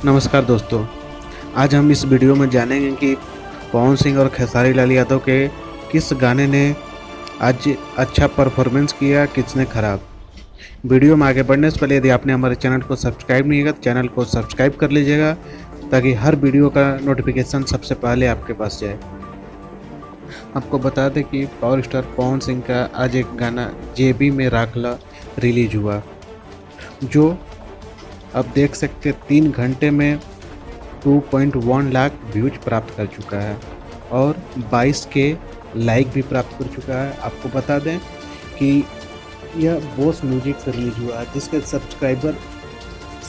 नमस्कार दोस्तों, आज हम इस वीडियो में जानेंगे कि पवन सिंह और खेसारी लाल यादव के किस गाने ने आज अच्छा परफॉर्मेंस किया, किसने खराब। वीडियो में आगे बढ़ने से पहले यदि आपने हमारे चैनल को सब्सक्राइब नहीं किया तो चैनल को सब्सक्राइब कर लीजिएगा ताकि हर वीडियो का नोटिफिकेशन सबसे पहले आपके पास जाए। आपको बता दें कि पावर स्टार पवन सिंह का आज एक गाना जेबी में राखला रिलीज हुआ, जो अब देख सकते 3 घंटे में 2.1 लाख व्यूज प्राप्त कर चुका है और 22 के लाइक भी प्राप्त कर चुका है। आपको बता दें कि यह बॉस म्यूजिक से रिलीज हुआ है, जिसके सब्सक्राइबर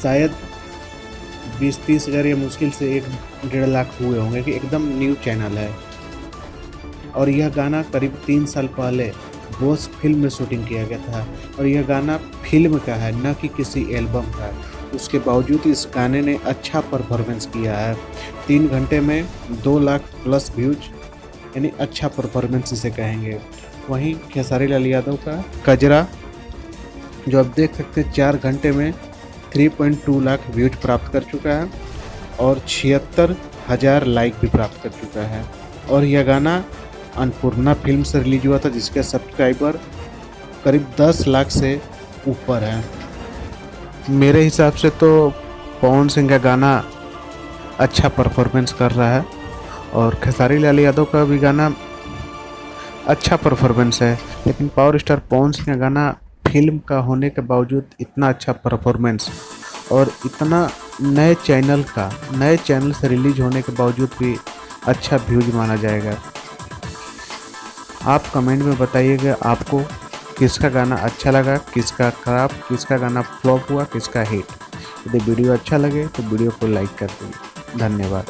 शायद 20-30 हज़ार या मुश्किल से 1-1.5 लाख हुए होंगे कि एकदम न्यू चैनल है। और यह गाना करीब 3 साल पहले बॉस फिल्म में शूटिंग किया गया था और यह गाना फिल्म का है, न कि किसी एल्बम का। उसके बावजूद इस गाने ने अच्छा परफॉर्मेंस किया है। 3 घंटे में 2 लाख प्लस व्यूज, यानी अच्छा परफॉर्मेंस इसे कहेंगे। वहीं खेसारी लाल यादव का कजरा, जो आप देख सकते हैं 4 घंटे में 3.2 लाख व्यूज प्राप्त कर चुका है और 76,000 लाइक भी प्राप्त कर चुका है। और यह गाना अन्नपूर्णा फिल्म से रिलीज हुआ था, जिसके सब्सक्राइबर करीब 10 लाख से ऊपर हैं। मेरे हिसाब से तो पवन सिंह का गाना अच्छा परफॉर्मेंस कर रहा है और खेसारी लाल यादव का भी गाना अच्छा परफॉर्मेंस है, लेकिन पावर स्टार पवन सिंह का गाना फिल्म का होने के बावजूद इतना अच्छा परफॉर्मेंस और इतना नए चैनल से रिलीज होने के बावजूद भी अच्छा व्यूज माना जाएगा। आप कमेंट में बताइएगा आपको किसका गाना अच्छा लगा, किसका खराब, किसका गाना फ्लॉप हुआ, किसका हिट। यदि वीडियो अच्छा लगे तो वीडियो को लाइक कर दें। धन्यवाद।